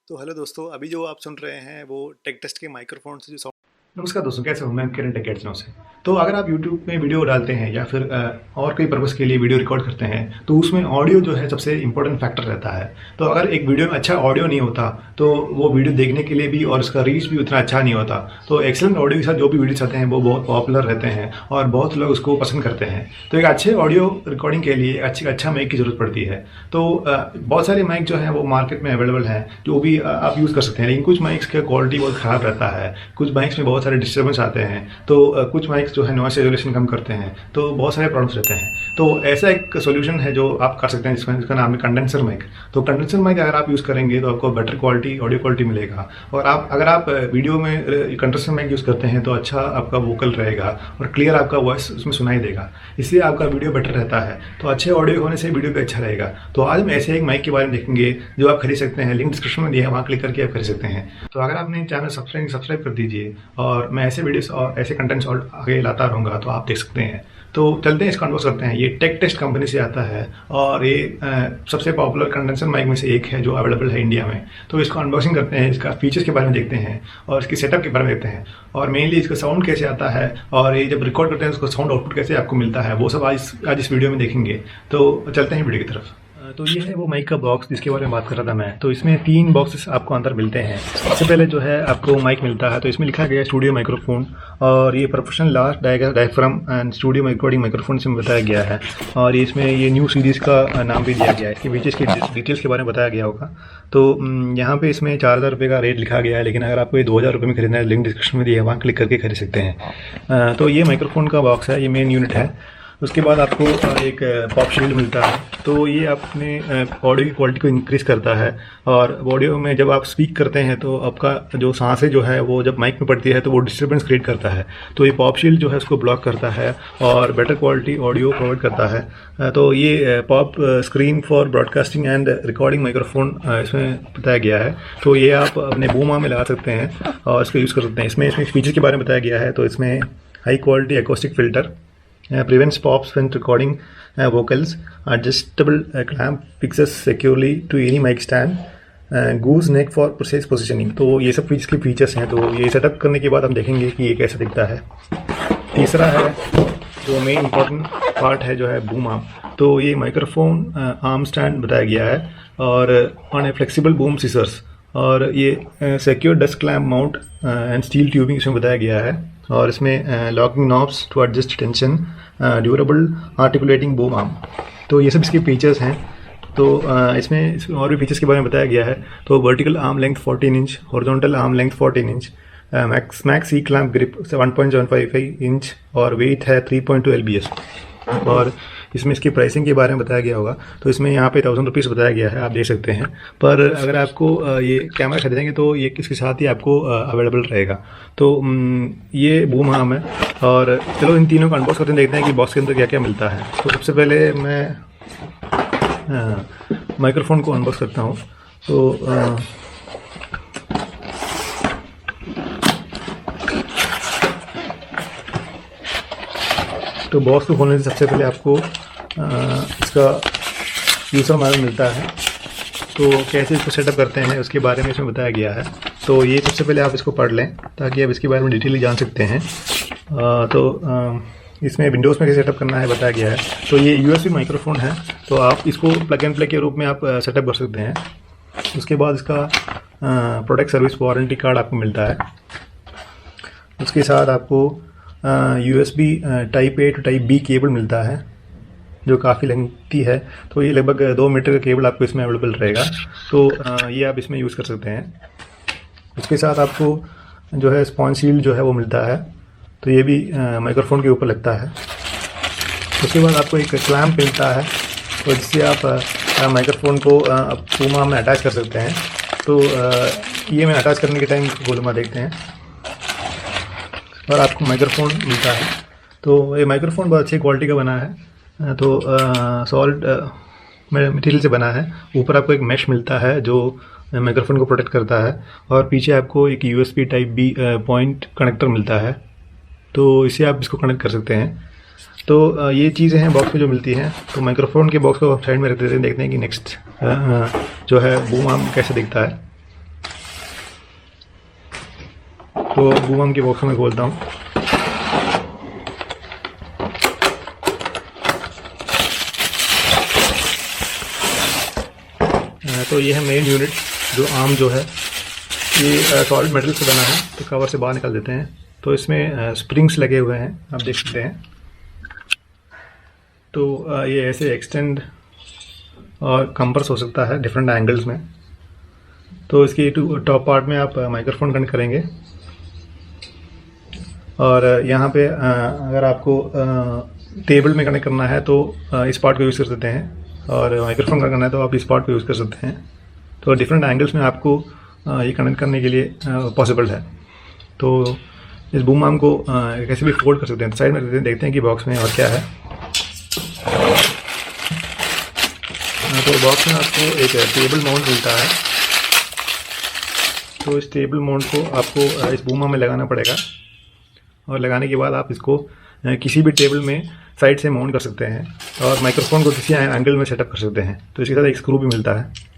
तो हेलो दोस्तों, अभी जो आप सुन रहे हैं वो टेक टेस्ट के माइक्रोफोन से जो साउंड। नमस्कार दोस्तों, कैसे हो? मैं किरण टेक गेट्सनो से। तो अगर आप यूट्यूब में वीडियो डालते हैं या फिर और कोई पर्पज़ के लिए वीडियो रिकॉर्ड करते हैं तो उसमें ऑडियो जो है सबसे इम्पोर्टेंट फैक्टर रहता है। तो अगर एक वीडियो में अच्छा ऑडियो नहीं होता तो वो वीडियो देखने के लिए भी और उसका रीच भी उतना अच्छा नहीं होता। तो एक्सेलेंट ऑडियो के साथ जो भी वीडियोस आते हैं वो बहुत पॉपुलर रहते हैं और बहुत लोग उसको पसंद करते हैं। तो एक अच्छे ऑडियो रिकॉर्डिंग के लिए अच्छा माइक की ज़रूरत पड़ती है। तो बहुत सारे माइक जो हैं वो मार्केट में अवेलेबल हैं, जो भी आप यूज़ कर सकते हैं। लेकिन कुछ माइक्स का क्वालिटी बहुत ख़राब रहता है, कुछ माइक्स में बहुत सारे डिस्टर्बेंस आते हैं। तो कुछ माइक्स जो है नॉइस आइसोलेशन कम करते हैं, तो बहुत सारे प्रॉब्लम्स रहते हैं। तो ऐसा एक सोल्यूशन है जो आप कर सकते हैं, जिसका नाम है कंडेंसर माइक। तो कंडेंसर माइक अगर आप यूज़ करेंगे तो आपको बेटर क्वालिटी ऑडियो क्वालिटी मिलेगा। और अगर आप वीडियो में कंडेंसर माइक यूज़ करते हैं तो अच्छा आपका वोकल रहेगा और क्लियर आपका वॉइस उसमें सुनाई देगा, इसलिए आपका वीडियो बेटर रहता है। तो अच्छे ऑडियो होने से वीडियो भी अच्छा रहेगा। तो आज हम ऐसे एक माइक के बारे में देखेंगे जो आप खरीद सकते हैं। लिंक डिस्क्रिप्शन में दिया है, वहाँ क्लिक करके आप खरीद सकते हैं। तो अगर आपने चैनल सब्सक्राइब कर दीजिए और मैं ऐसे वीडियोस और ऐसे कंटेंट्स और आगे लाता रहूँगा, तो आप देख सकते हैं। तो चलते हैं, इसका अनबॉक्स करते हैं। ये टेक टेस्ट कंपनी से आता है और ये सबसे पॉपुलर कंडेंसर माइक में से एक है जो अवेलेबल है इंडिया में। तो इसको अनबॉक्सिंग करते हैं, इसका फीचर्स के बारे में देखते हैं और इसकी सेटअप के बारे में देखते हैं, और मेनली इसका साउंड कैसे आता है और ये जब रिकॉर्ड करते हैं उसका साउंड आउटपुट कैसे आपको मिलता है, वो सब आज इस वीडियो में देखेंगे। तो चलते हैं वीडियो की तरफ। तो ये है वो माइक का बॉक्स जिसके बारे में बात कर रहा था मैं। तो इसमें 3 बॉक्सेस आपको अंदर मिलते हैं। सबसे पहले जो है आपको माइक मिलता है, तो इसमें लिखा गया है स्टूडियो माइक्रोफोन, और ये professional large diaphragm and studio recording microphone से बताया गया है। और इसमें ये न्यू सीरीज़ का नाम भी दिया गया है। इसके फीचर्स की डिटेल्स के बारे में बताया गया होगा। तो यहाँ पे इसमें 4000 रुपये का रेट लिखा गया है, लेकिन अगर आपको ये 2000 रुपये में खरीदना है, लिंक डिस्क्रिप्शन में दिया है, वहाँ क्लिक करके खरीद सकते हैं। तो ये माइक्रोफोन का बॉक्स है, ये मेन यूनिट है। उसके बाद आपको एक पॉप शील्ड मिलता है। तो ये अपने ऑडियो की क्वालिटी को इंक्रीज़ करता है, और ऑडियो में जब आप स्पीक करते हैं तो आपका जो सांसें जो है वो जब माइक में पड़ती है तो वो डिस्टर्बेंस क्रिएट करता है। तो ये पॉप शील्ड जो है उसको ब्लॉक करता है और बेटर क्वालिटी ऑडियो प्रोवाइड करता है। तो ये pop screen for broadcasting and recording microphone इसमें बताया गया है। तो ये आप अपने बूम में लगा सकते हैं और इसको यूज़ कर सकते हैं। इसमें फीचर के बारे में बताया गया है। तो इसमें high quality acoustic filter, prevents pops when recording vocals, adjustable clamp fixes securely to any mic stand, goose neck for precise positioning। तो ये सब इसके फीचर्स हैं। तो ये सेटअप करने के बाद हम देखेंगे कि ये कैसा दिखता है। तीसरा है जो मेन इम्पॉर्टेंट पार्ट है, जो है बूम आर्म। तो ये माइक्रोफोन आर्म स्टैंड बताया गया है, और on a flexible boom scissors, और ये secure dust clamp mount and steel tubing इसमें बताया गया है। और इसमें locking knobs to adjust tension, durable articulating boom arm. तो ये सब इसके फीचर्स हैं। तो इसमें और भी फीचर्स के बारे में बताया गया है। तो vertical arm length 14 inch, horizontal arm length 14 inch, max E clamp grip 1.75 inch, और वेट है 3.2 lbs। और इसमें इसकी प्राइसिंग के बारे में बताया गया होगा। तो इसमें यहाँ पे 1000 रुपीज़ बताया गया है, आप देख सकते हैं। पर अगर आपको ये कैमरा खरीदेंगे तो ये इसके साथ ही आपको अवेलेबल रहेगा। तो ये बूम आर्म है। और चलो इन तीनों को अनबॉक्स करते हैं, देखते हैं कि बॉक्स के अंदर क्या क्या मिलता है। तो सबसे पहले मैं माइक्रोफोन को अनबॉक्स करता हूँ। तो बॉक्स को खोलने से सबसे पहले आपको इसका यूज़र मैनुअल मिलता है। तो कैसे इसको सेटअप करते हैं उसके बारे में इसमें बताया गया है। तो ये सबसे पहले आप इसको पढ़ लें ताकि आप इसके बारे में डिटेली जान सकते हैं। इसमें विंडोज़ में कैसे सेटअप करना है बताया गया है। तो ये USB माइक्रोफोन है, तो आप इसको प्लग एंड प्ले के रूप में आप सेटअप कर सकते हैं। उसके बाद इसका प्रोडक्ट सर्विस वारंटी कार्ड आपको मिलता है। उसके साथ आपको USB type A to type B cable मिलता है, जो काफ़ी लेंथी है। तो ये लगभग 2 मीटर का केबल आपको इसमें अवेलेबल रहेगा। तो ये आप इसमें यूज़ कर सकते हैं। उसके साथ आपको जो है स्पॉन्ज शील्ड जो है वो मिलता है। तो ये भी माइक्रोफोन के ऊपर लगता है। उसके बाद आपको एक क्लैम्प मिलता है, तो जिससे आप माइक्रोफोन को बूम आर्म में अटैच कर सकते हैं। तो ये मैं अटैच करने के टाइम बोलूँगा, देखते हैं। और आपको माइक्रोफोन मिलता है। तो ये माइक्रोफोन बहुत अच्छी क्वालिटी का बना है। तो सॉलिड मटेरियल से बना है। ऊपर आपको एक मैश मिलता है जो माइक्रोफोन को प्रोटेक्ट करता है, और पीछे आपको एक USB type B point connector मिलता है। तो इससे आप इसको कनेक्ट कर सकते हैं। तो ये चीज़ें हैं बॉक्स में जो मिलती हैं। तो माइक्रोफोन के बॉक्स को साइड में रख देते हैं, देखते हैं कि नेक्स्ट जो है बूम आर्म कैसे दिखता है। तो बूम आर्म की बॉक्स में खोलता हूँ। तो ये है मेन यूनिट, जो आर्म जो है ये सॉलिड मेटल से बना है। तो कवर से बाहर निकाल देते हैं। तो इसमें स्प्रिंग्स लगे हुए हैं, आप देख सकते हैं। तो ये ऐसे एक्सटेंड और कंप्रेस हो सकता है डिफरेंट एंगल्स में। तो इसकी टॉप पार्ट में आप माइक्रोफोन कनेक्ट करेंगे, और यहाँ पे अगर आपको टेबल में कनेक्ट करना है तो इस पार्ट को यूज़ कर सकते हैं, और माइक्रोफोन का करना है तो आप इस पार्ट को यूज़ कर सकते हैं। तो डिफरेंट एंगल्स में आपको ये कनेक्ट करने के लिए पॉसिबल है। तो इस बूम आर्म को कैसे भी फोल्ड कर सकते हैं। तो साइड में देखते हैं कि बॉक्स में और क्या है। तो बॉक्स में आपको एक टेबल माउंट मिलता है। तो इस टेबल माउंट को आपको इस बूम आर्म में लगाना पड़ेगा, और लगाने के बाद आप इसको किसी भी टेबल में साइड से माउंट कर सकते हैं, और माइक्रोफोन को किसी एंगल में सेटअप कर सकते हैं। तो इसके साथ एक स्क्रू भी मिलता है।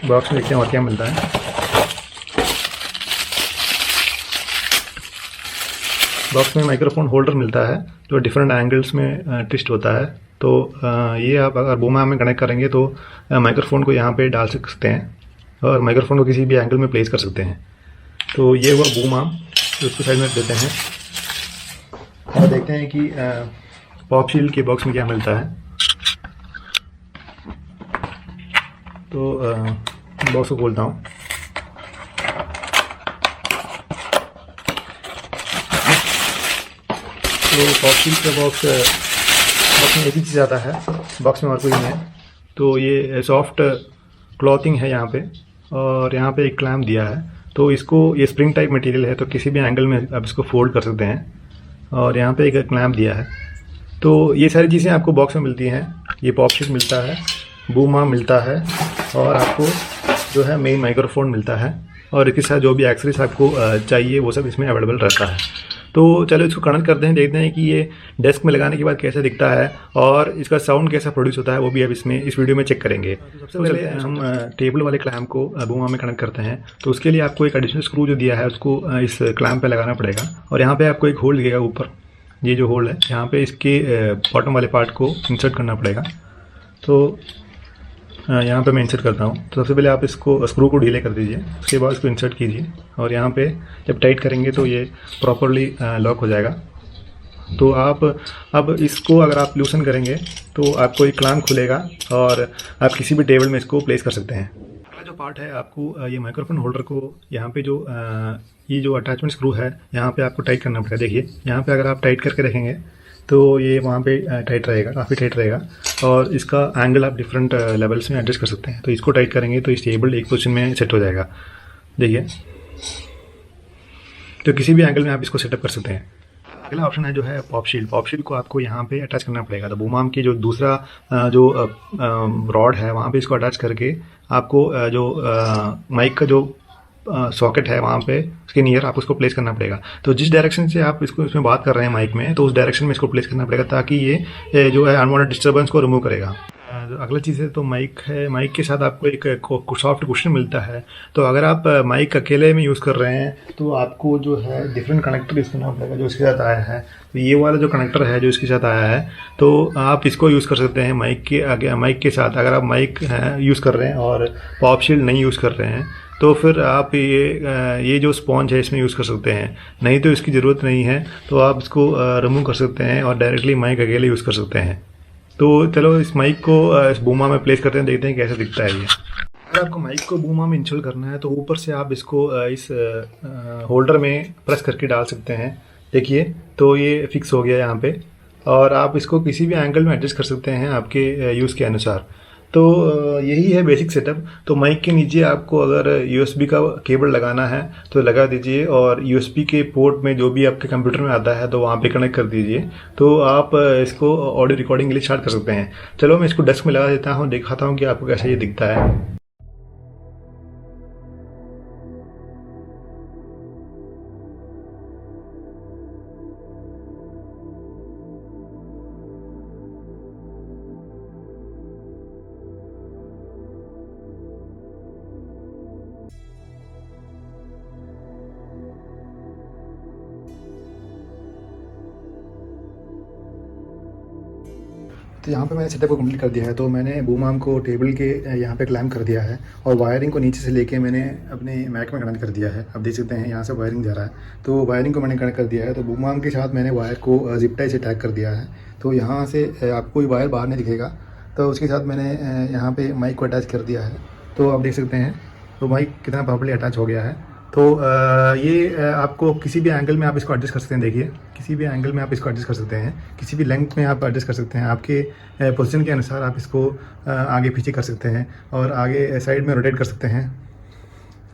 बॉक्स में देखते हैं और क्या मिलता है। बॉक्स में माइक्रोफोन होल्डर मिलता है, जो डिफरेंट एंगल्स में ट्विस्ट होता है। तो ये आप अगर बूम आर्म में कनेक्ट करेंगे तो माइक्रोफोन को यहाँ पे डाल सकते हैं, और माइक्रोफोन को किसी भी एंगल में प्लेस कर सकते हैं। तो ये हुआ बूम आर्म। तो उसको साइड में देते हैं और देखते हैं कि पॉप शील्ड के बॉक्स में क्या मिलता है। तो बॉक्स को खोलता हूँ। तो पॉप शील्ड का बॉक्स में एक ही चीज़ आता है, बॉक्स में और कोई नहीं है। तो ये सॉफ्ट क्लॉथिंग है यहाँ पे, और यहाँ पे एक क्लैम्प दिया है। तो इसको, ये स्प्रिंग टाइप मटेरियल है, तो किसी भी एंगल में आप इसको फोल्ड कर सकते हैं, और यहाँ पे एक क्लैम्प दिया है। तो ये सारी चीज़ें आपको बॉक्स में मिलती हैं। ये पॉप शीट मिलता है, बूम आर्म मिलता है, और आपको जो है मेन माइक्रोफोन मिलता है, और इसके साथ जो भी एक्सेसरीज आपको चाहिए वो सब इसमें अवेलेबल रहता है। तो चलो इसको कनेक्ट करते हैं, देखते हैं कि ये डेस्क में लगाने के बाद कैसा दिखता है, और इसका साउंड कैसा प्रोड्यूस होता है, वो भी अब इसमें इस वीडियो में चेक करेंगे। सबसे पहले हम टेबल वाले क्लैम्प को बूम आर्म में कनेक्ट करते हैं। तो उसके लिए आपको एक एडिशनल स्क्रू जो दिया है उसको इस क्लैम्प पे लगाना पड़ेगा, और यहाँ पे आपको एक होल दिखेगा ऊपर। ये जो होल है यहाँ पे, इसके बॉटम वाले पार्ट को इंसर्ट करना पड़ेगा। तो यहाँ पे मैं इंसर्ट करता हूँ। तो सबसे पहले आप इसको स्क्रू को ढीले कर दीजिए, उसके बाद इसको इंसर्ट कीजिए, और यहाँ पे जब टाइट करेंगे तो ये प्रॉपरली लॉक हो जाएगा। तो आप अब इसको अगर आप लूसन करेंगे तो आपको एक क्लैम्प खुलेगा, और आप किसी भी टेबल में इसको प्लेस कर सकते हैं। अगला जो पार्ट है, आपको ये माइक्रोफोन होल्डर को यहाँ पे जो ये जो अटैचमेंट स्क्रू है यहाँ पे आपको टाइट करना पड़ेगा। देखिए यहाँ पे अगर आप टाइट करके रखेंगे तो ये वहाँ पे टाइट रहेगा, काफ़ी टाइट रहेगा, और इसका एंगल आप डिफरेंट लेवल्स में एडजस्ट कर सकते हैं। तो इसको टाइट करेंगे तो इस टेबल एक पोजीशन में सेट हो जाएगा। देखिए, तो किसी भी एंगल में आप इसको सेटअप कर सकते हैं। अगला ऑप्शन है जो है पॉप शील्ड। पॉप शील्ड को आपको यहाँ पे अटैच करना पड़ेगा। तो बूम आर्म की जो दूसरा जो रॉड है वहाँ पे इसको अटैच करके आपको जो माइक का जो सॉकेट है वहाँ पे उसके नियर आप उसको प्लेस करना पड़ेगा। तो जिस डायरेक्शन से आप इसको इसमें बात कर रहे हैं माइक में, तो उस डायरेक्शन में इसको प्लेस करना पड़ेगा, ताकि ये जो है अनवांटेड डिस्टर्बेंस को रिमूव करेगा। अगला चीज़ है तो माइक है। माइक के साथ आपको एक सॉफ्ट कुशन मिलता है। तो अगर आप माइक अकेले में यूज़ कर रहे हैं तो आपको जो है डिफरेंट कनेक्टर यूज़ करना पड़ेगा जो इसके साथ आया है। तो ये वाला जो कनेक्टर है जो इसके साथ आया है, तो आप इसको यूज़ कर सकते हैं माइक के आगे, माइक के साथ। अगर आप माइक यूज़ कर रहे हैं और पॉप शील्ड नहीं यूज़ कर रहे हैं तो फिर आप ये जो स्पॉन्ज है इसमें यूज़ कर सकते हैं। नहीं तो इसकी ज़रूरत नहीं है, तो आप इसको रिमूव कर सकते हैं और डायरेक्टली माइक अकेले यूज़ कर सकते हैं। तो चलो इस माइक को इस बूम आर्म में प्लेस करते हैं, देखते हैं कैसे दिखता है ये। अगर आपको माइक को बूम आर्म में इंस्टॉल करना है तो ऊपर से आप इसको इस होल्डर में प्रेस करके डाल सकते हैं। देखिए, तो ये फिक्स हो गया यहाँ पे, और आप इसको किसी भी एंगल में एडजस्ट कर सकते हैं आपके यूज़ के अनुसार। तो यही है बेसिक सेटअप। तो माइक के नीचे आपको अगर यूएसबी का केबल लगाना है तो लगा दीजिए, और यूएसबी के पोर्ट में जो भी आपके कंप्यूटर में आता है तो वहाँ पे कनेक्ट कर दीजिए। तो आप इसको ऑडियो रिकॉर्डिंग के लिए स्टार्ट कर सकते हैं। चलो मैं इसको डेस्क में लगा देता हूँ, दिखाता हूँ कि आपको कैसा ये दिखता है। तो यहाँ पे मैंने सेटअप को कंप्लीट कर दिया है। तो मैंने बूम आर्म को टेबल के यहाँ पे क्लैम्प कर दिया है और वायरिंग को नीचे से लेके मैंने अपने मैक में कनेक्ट कर दिया है। आप देख सकते हैं यहाँ से वायरिंग जा रहा है, तो वायरिंग को मैंने कनेक्ट कर दिया है। तो बूम आर्म के साथ मैंने वायर को जिप टाई से अटैच कर दिया है। तो यहाँ से आपको कोई वायर बाहर नहीं दिखेगा। तो उसके साथ मैंने यहाँ पे माइक को अटैच कर दिया है। तो आप देख सकते हैं तो माइक कितना प्रॉपर्ली अटैच हो गया है। तो ये आपको किसी भी एंगल में आप इसको एडजस्ट कर सकते हैं। देखिए, किसी भी एंगल में आप इसको एडजस्ट कर सकते हैं, किसी भी लेंथ में आप एडजस्ट कर सकते हैं। आपके पोजीशन के अनुसार आप इसको आगे पीछे कर सकते हैं और आगे साइड में रोटेट कर सकते हैं।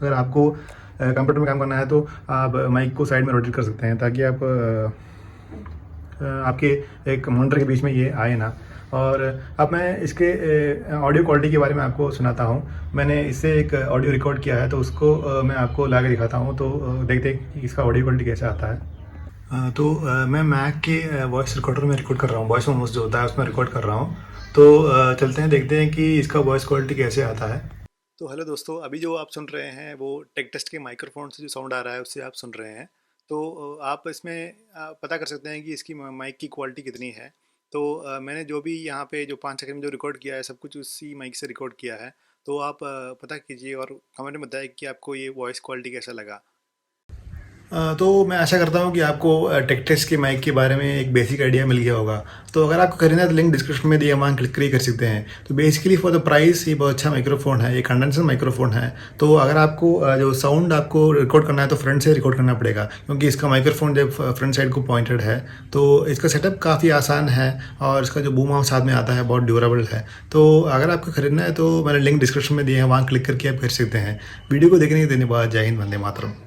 अगर आपको कंप्यूटर में काम करना है तो आप माइक को साइड में रोटेट कर सकते हैं ताकि आप आपके एक मॉनिटर के बीच में ये आए ना। और अब मैं इसके ऑडियो क्वालिटी के बारे में आपको सुनाता हूँ। मैंने इससे एक ऑडियो रिकॉर्ड किया है, तो उसको मैं आपको ला के दिखाता हूँ। तो देखते हैं कि इसका ऑडियो क्वालिटी कैसे आता है। तो मैं मैक के वॉइस रिकॉर्डर में रिकॉर्ड कर रहा हूँ, वॉइस मोमोस जो होता है उसमें रिकॉर्ड कर रहा हूँ। तो चलते हैं, देखते हैं कि इसका वॉइस क्वालिटी कैसे आता है। तो हेलो दोस्तों, अभी जो आप सुन रहे हैं वो टेक टेस्ट के माइक्रोफोन से जो साउंड आ रहा है उससे आप सुन रहे हैं। तो आप इसमें पता कर सकते हैं कि इसकी माइक की क्वालिटी कितनी है। तो मैंने जो भी यहाँ पे जो 5 सेकंड में जो रिकॉर्ड किया है सब कुछ उसी माइक से रिकॉर्ड किया है। तो आप पता कीजिए और कमेंट में बताइए कि आपको ये वॉइस क्वालिटी कैसा लगा। तो मैं आशा करता हूँ कि आपको टेक टेस्ट के माइक के बारे में एक बेसिक आइडिया मिल गया होगा। तो अगर आपको खरीदना है तो लिंक डिस्क्रिप्शन में दिया, वहाँ क्लिक कर सकते हैं। तो बेसिकली फॉर द प्राइस ये बहुत अच्छा माइक्रोफोन है, ये कंडेंसर माइक्रोफोन है। तो अगर आपको जो साउंड आपको रिकॉर्ड करना है तो फ्रंट से रिकॉर्ड करना पड़ेगा, क्योंकि इसका माइक्रोफोन जब फ्रंट साइड को पॉइंटेड है। तो इसका सेटअप काफ़ी आसान है और इसका जो बूम आर्म साथ में आता है बहुत ड्यूरेबल है। तो अगर आपको खरीदना है तो मैंने लिंक डिस्क्रिप्शन में दिया है, वहाँ क्लिक करके आप खरीद सकते हैं। वीडियो को देखने के धन्यवाद। जय हिंद, वंदे मातरम।